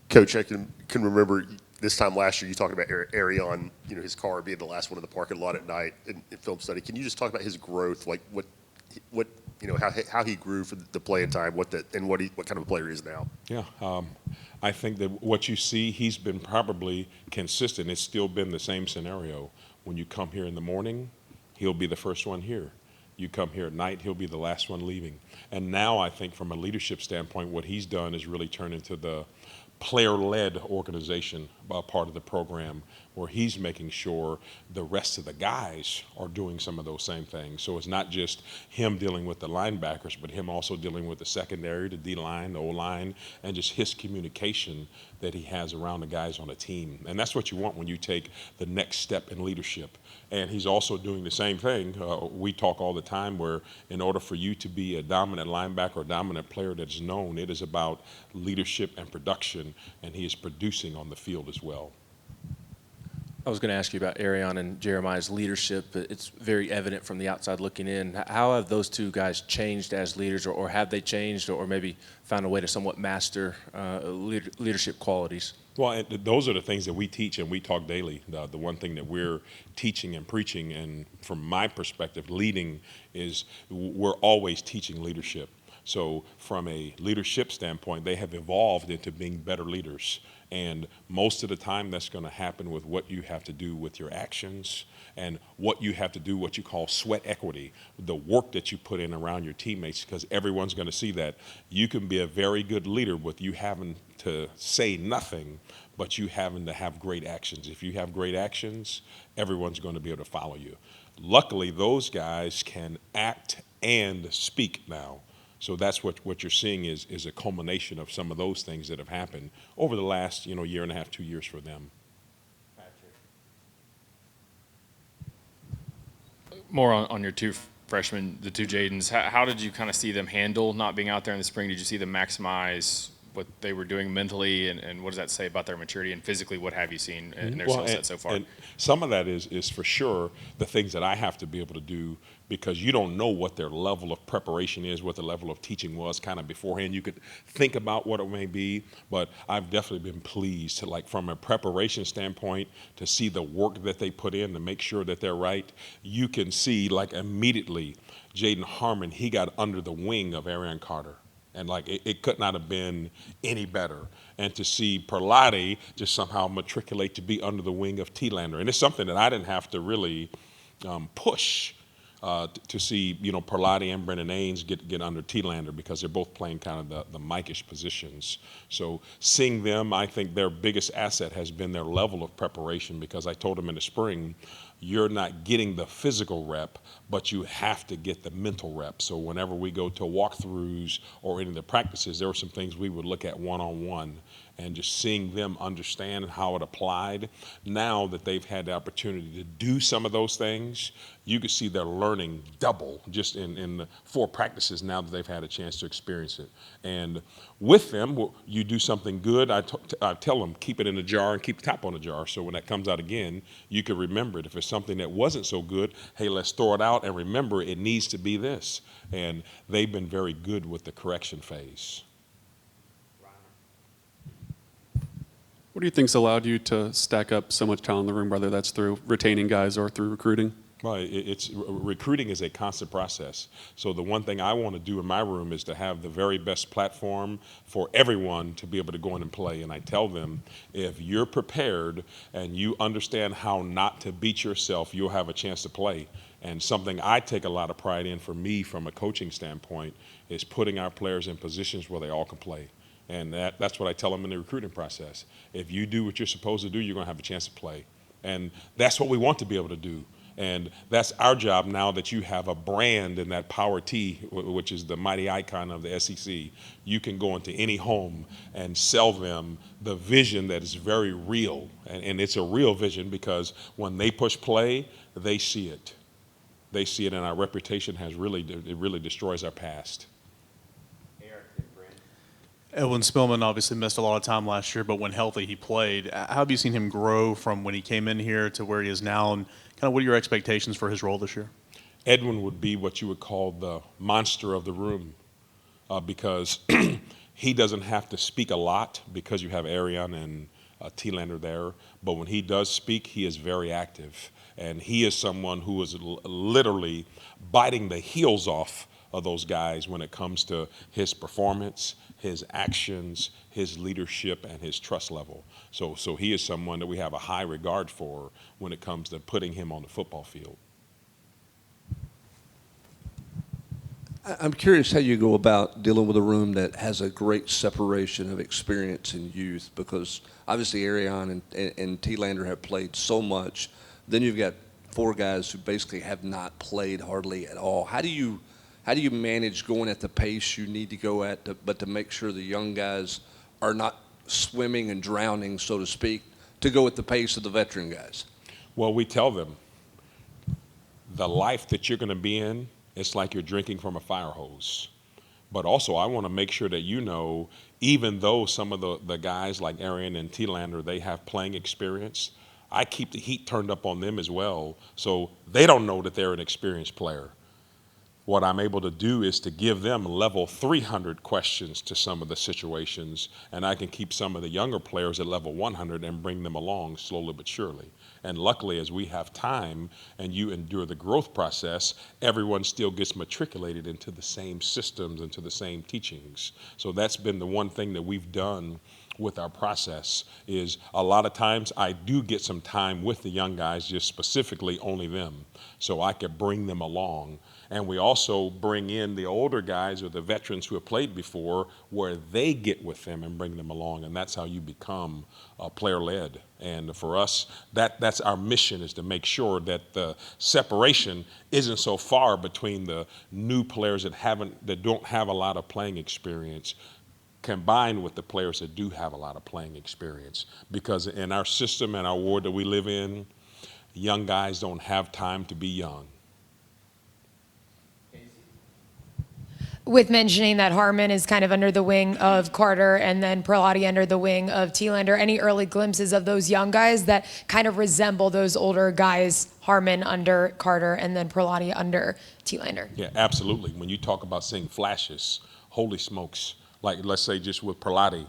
Coach, I can remember this time last year you talking about Arion, his car being the last one in the parking lot at night in film study. Can you just talk about his growth, like what how he grew for the playing time, what kind of a player he is now? Yeah, I think that what you see, he's been probably consistent. It's still been the same scenario. When you come here in the morning, he'll be the first one here. You come here at night, he'll be the last one leaving. And now I think from a leadership standpoint, what he's done is really turn into the player-led organization, part of the program, where he's making sure the rest of the guys are doing some of those same things. So it's not just him dealing with the linebackers, but him also dealing with the secondary, the D-line, the O-line, and just his communication that he has around the guys on the team. And that's what you want when you take the next step in leadership. And he's also doing the same thing. We talk all the time where in order for you to be a dominant linebacker or dominant player that's known, it is about leadership and production, and he is producing on the field as well. I was going to ask you about Arion and Jeremiah's leadership. It's very evident from the outside looking in. How have those two guys changed as leaders, or have they changed, or maybe found a way to somewhat master leadership qualities? Well, and those are the things that we teach and we talk daily. The one thing that we're teaching and preaching, and from my perspective, leading, is we're always teaching leadership. So from a leadership standpoint, they have evolved into being better leaders. And most of the time that's going to happen with what you have to do with your actions and what you have to do, what you call sweat equity, the work that you put in around your teammates, because everyone's going to see that. You can be a very good leader with you having to say nothing, but you having to have great actions. If you have great actions, everyone's going to be able to follow you. Luckily, those guys can act and speak now. So that's what you're seeing is a culmination of some of those things that have happened over the last year and a half, 2 years for them. More on your two freshmen, the two Jadens. How did you kind of see them handle not being out there in the spring? Did you see them maximize what they were doing mentally, and what does that say about their maturity, and physically what have you seen in their skill set so far? And some of that is for sure the things that I have to be able to do, because you don't know what their level of preparation is, what the level of teaching was kind of beforehand. You could think about what it may be, but I've definitely been pleased, like from a preparation standpoint, to see the work that they put in to make sure that they're right. You can see like immediately Jaden Harmon, he got under the wing of Arion Carter. And like it could not have been any better. And to see Perlotti just somehow matriculate to be under the wing of T-Lander. And it's something that I didn't have to really push to see, Perlotti and Brendan Ains get under T-Lander, because they're both playing kind of the Mike-ish positions. So seeing them, I think their biggest asset has been their level of preparation, because I told them in the spring, you're not getting the physical rep, but you have to get the mental rep. So whenever we go to walkthroughs or any of the practices, there were some things we would look at one-on-one, and just seeing them understand how it applied. Now that they've had the opportunity to do some of those things, you can see they're learning double just in the 4 practices now that they've had a chance to experience it. And with them, you do something good, I tell them, keep it in a jar and keep the top on the jar. So when that comes out again, you can remember it. If it's something that wasn't so good, hey, let's throw it out and remember it needs to be this. And they've been very good with the correction phase. What do you think's allowed you to stack up so much talent in the room, whether that's through retaining guys or through recruiting? Well, recruiting is a constant process. So the one thing I want to do in my room is to have the very best platform for everyone to be able to go in and play. And I tell them, if you're prepared and you understand how not to beat yourself, you'll have a chance to play. And something I take a lot of pride in, for me from a coaching standpoint, is putting our players in positions where they all can play. And that's what I tell them in the recruiting process. If you do what you're supposed to do, you're going to have a chance to play. And that's what we want to be able to do. And that's our job now that you have a brand in that Power T, which is the mighty icon of the SEC. You can go into any home and sell them the vision that is very real. And it's a real vision, because when they push play, they see it. They see it, and our reputation it really destroys our past. Edwin Spillman obviously missed a lot of time last year, but when healthy, he played. How have you seen him grow from when he came in here to where he is now, and kind of what are your expectations for his role this year? Edwin would be what you would call the monster of the room, because He doesn't have to speak a lot because you have Arian and T-Lander there, but when he does speak, he is very active. And he is someone who is literally biting the heels off of those guys when it comes to his performance, his actions, his leadership, and his trust level. So he is someone that we have a high regard for when it comes to putting him on the football field. I'm curious how you go about dealing with a room that has a great separation of experience and youth, because obviously Arian and T-Lander have played so much. Then you've got 4 guys who basically have not played hardly at all. How do you manage going at the pace you need to go at, but to make sure the young guys are not swimming and drowning, so to speak, to go at the pace of the veteran guys? Well, we tell them the life that you're going to be in, it's like you're drinking from a fire hose. But also, I want to make sure that you know, even though some of the guys like Arian and T-Lander, they have playing experience, I keep the heat turned up on them as well, so they don't know that they're an experienced player. What I'm able to do is to give them level 300 questions to some of the situations, and I can keep some of the younger players at level 100 and bring them along slowly but surely. And luckily, as we have time and you endure the growth process, everyone still gets matriculated into the same systems, into the same teachings. So that's been the one thing that we've done with our process, is a lot of times I do get some time with the young guys, just specifically only them, so I could bring them along. And we also bring in the older guys or the veterans who have played before, where they get with them and bring them along, and that's how you become player-led. And for us, that's our mission, is to make sure that the separation isn't so far between the new players that don't have a lot of playing experience, combined with the players that do have a lot of playing experience. Because in our system and our ward that we live in, young guys don't have time to be young. With mentioning that Harmon is kind of under the wing of Carter and then Perlotti under the wing of T-Lander, any early glimpses of those young guys that kind of resemble those older guys, Harmon under Carter and then Perlotti under T-Lander? Yeah, absolutely. When you talk about seeing flashes, holy smokes. Like, let's say just with Perlotti,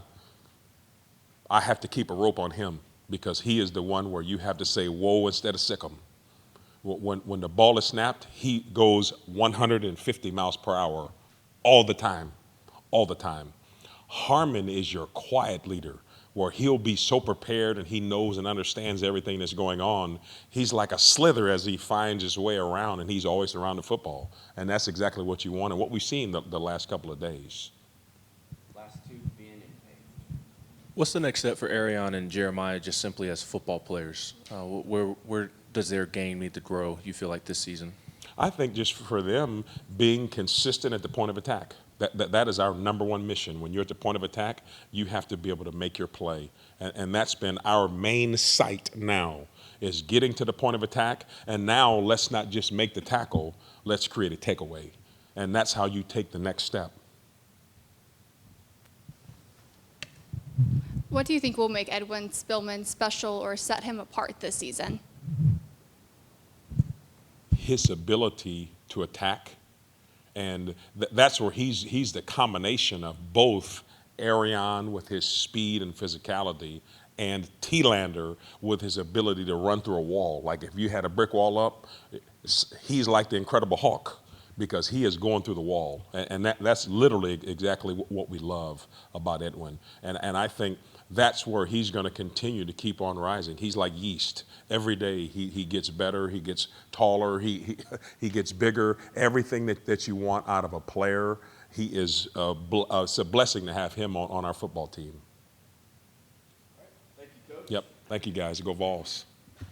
I have to keep a rope on him because he is the one where you have to say whoa instead of sick 'em. When the ball is snapped, he goes 150 miles per hour all the time, all the time. Harmon is your quiet leader, where he'll be so prepared and he knows and understands everything that's going on. He's like a slither as he finds his way around, and he's always around the football. And that's exactly what you want and what we've seen the last couple of days. What's the next step for Arian and Jeremiah, just simply as football players? Where does their game need to grow, you feel like, this season? I think just for them, being consistent at the point of attack. That is our number one mission. When you're at the point of attack, you have to be able to make your play. And that's been our main sight now, is getting to the point of attack. And now let's not just make the tackle, let's create a takeaway. And that's how you take the next step. What do you think will make Edwin Spillman special or set him apart this season? His ability to attack, and that's where he's the combination of both Arian with his speed and physicality and T-Lander with his ability to run through a wall. Like if you had a brick wall up, he's like the Incredible Hulk because he is going through the wall. And that's literally exactly what we love about Edwin. And I think that's where he's going to continue to keep on rising. He's like yeast. Every day he gets better, he gets taller, he gets bigger. Everything that you want out of a player, it's a blessing to have him on our football team. Thank you, Coach. Yep. Thank you, guys. Go Vols.